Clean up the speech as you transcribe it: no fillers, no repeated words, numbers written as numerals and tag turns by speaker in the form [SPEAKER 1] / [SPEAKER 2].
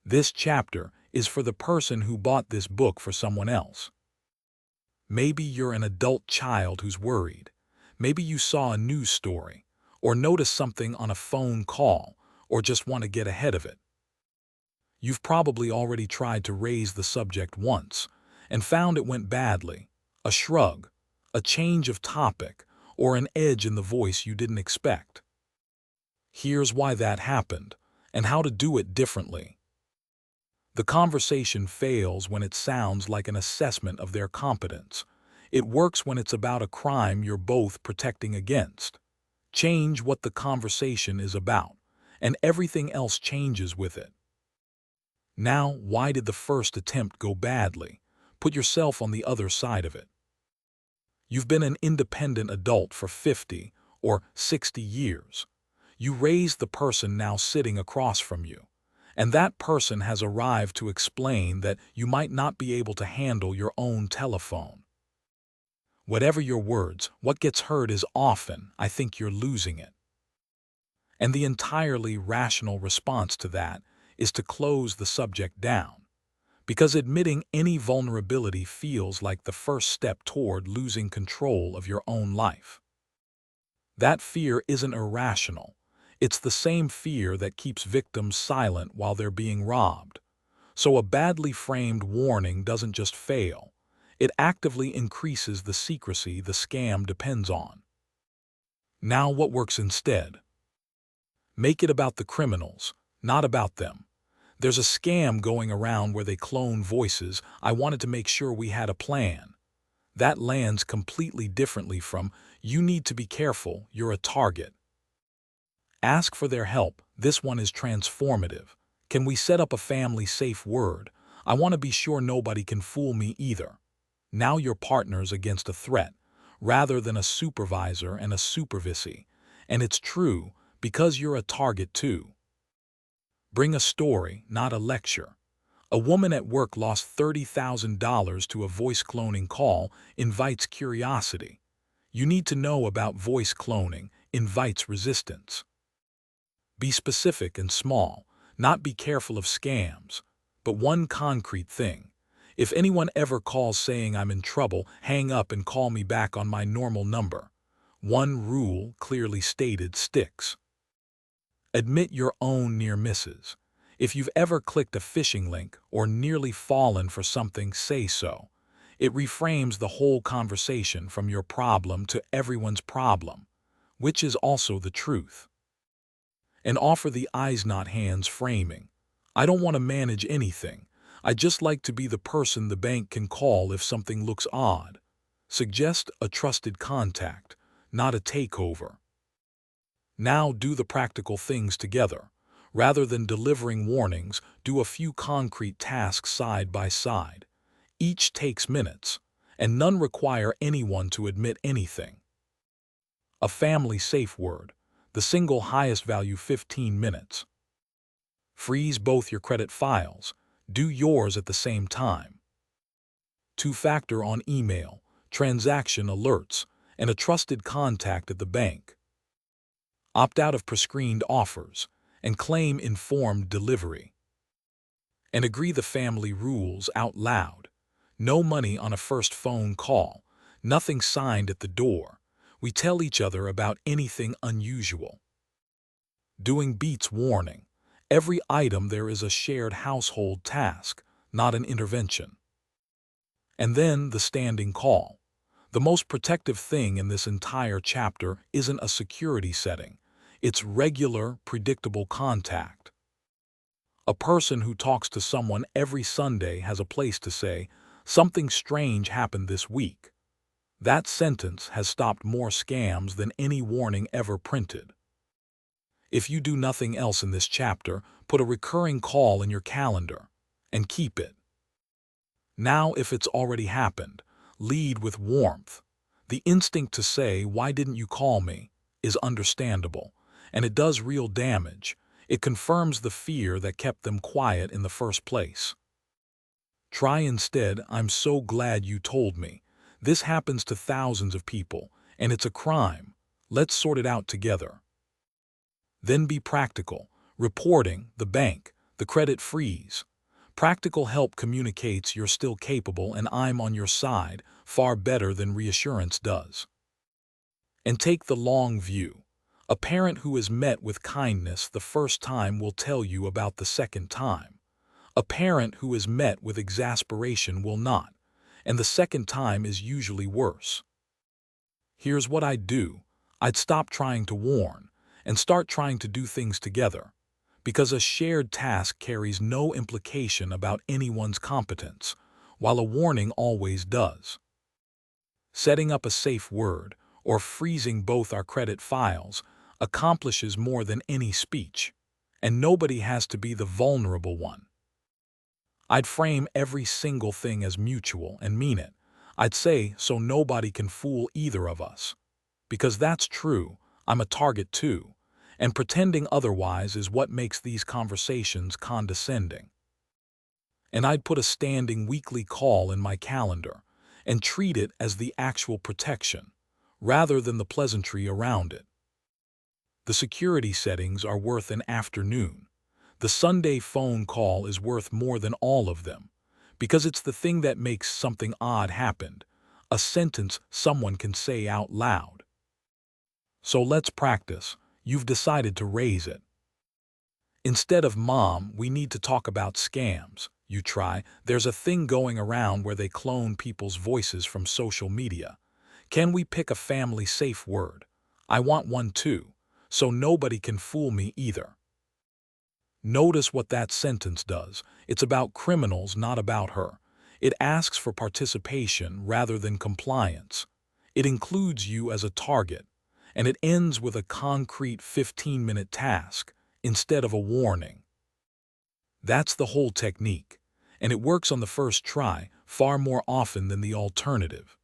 [SPEAKER 1] This chapter is for the person who bought this book for someone else. Maybe you're an adult child who's worried. Maybe you saw a news story, or noticed something on a phone call, or just want to get ahead of it. You've probably already tried to raise the subject once, and found it went badly. A shrug, a change of topic, or an edge in the voice you didn't expect. Here's why that happened, and how to do it differently. The conversation fails when it sounds like an assessment of their competence. It works when it's about a crime you're both protecting against. Change what the conversation is about, and everything else changes with it. Now, why did the first attempt go badly? Put yourself on the other side of it. You've been an independent adult for 50 or 60 years. You raised the person now sitting across from you, and that person has arrived to explain that you might not be able to handle your own telephone. Whatever your words, what gets heard is often, "I think you're losing it." And the entirely rational response to that is to close the subject down, because admitting any vulnerability feels like the first step toward losing control of your own life. That fear isn't irrational. It's the same fear that keeps victims silent while they're being robbed. So a badly framed warning doesn't just fail. It actively increases the secrecy the scam depends on. Now what works instead? Make it about the criminals, not about them. There's a scam going around where they clone voices. "I wanted to make sure we had a plan." That lands completely differently from, "You need to be careful, you're a target." Ask for their help. This one is transformative. "Can we set up a family safe word? I want to be sure nobody can fool me either." Now you're partners against a threat, rather than a supervisor and a supervisee. And it's true, because you're a target too. Bring a story, not a lecture. A woman at work lost $30,000 to a voice cloning call, invites curiosity. You need to know about voice cloning, invites resistance. Be specific and small, not be careful of scams. But one concrete thing. If anyone ever calls saying "I'm in trouble," hang up and call me back on my normal number. One rule, clearly stated, sticks. Admit your own near misses. If you've ever clicked a phishing link or nearly fallen for something, say so. It reframes the whole conversation from your problem to everyone's problem, which is also the truth. And offer the eyes not hands framing. "I don't want to manage anything. I just like to be the person the bank can call if something looks odd." Suggest a trusted contact, not a takeover. Now do the practical things together. Rather than delivering warnings, do a few concrete tasks side by side. Each takes minutes, and none require anyone to admit anything. A family safe word. The single highest value, 15 minutes. Freeze both your credit files. Do yours at the same time. Two-factor on email, transaction alerts, and a trusted contact at the bank. Opt out of prescreened offers and claim informed delivery. And agree the family rules out loud. No money on a first phone call. Nothing signed at the door. We tell each other about anything unusual. Doing beats warning. Every item there is a shared household task, not an intervention. And then the standing call. The most protective thing in this entire chapter isn't a security setting. It's regular, predictable contact. A person who talks to someone every Sunday has a place to say, "Something strange happened this week." That sentence has stopped more scams than any warning ever printed. If you do nothing else in this chapter, put a recurring call in your calendar and keep it. Now, if it's already happened, lead with warmth. The instinct to say, "Why didn't you call me?" is understandable, and it does real damage. It confirms the fear that kept them quiet in the first place. Try instead, "I'm so glad you told me. This happens to thousands of people, and it's a crime. Let's sort it out together." Then be practical. Reporting, the bank, The credit freeze. Practical help communicates you're still capable and I'm on your side far better than reassurance does. And take the long view. A parent who is met with kindness the first time will tell you about the second time. A parent who is met with exasperation will not, and the second time is usually worse. Here's what I'd do. I'd stop trying to warn and start trying to do things together, because a shared task carries no implication about anyone's competence, while a warning always does. Setting up a safe word or freezing both our credit files accomplishes more than any speech, and nobody has to be the vulnerable one. I'd frame every single thing as mutual and mean it. I'd say so nobody can fool either of us. Because that's true, I'm a target too, and pretending otherwise is what makes these conversations condescending. And I'd put a standing weekly call in my calendar and treat it as the actual protection, rather than the pleasantry around it. The security settings are worth an afternoon. The Sunday phone call is worth more than all of them, because it's the thing that makes something odd happen, a sentence someone can say out loud. So let's practice. You've decided to raise it. Instead of "Mom, we need to talk about scams," you try, "There's a thing going around where they clone people's voices from social media. Can we pick a family safe word? I want one too, so nobody can fool me either." Notice what that sentence does. It's about criminals, not about her. It asks for participation rather than compliance. It includes you as a target, and it ends with a concrete 15-minute task instead of a warning. That's the whole technique, and it works on the first try far more often than the alternative.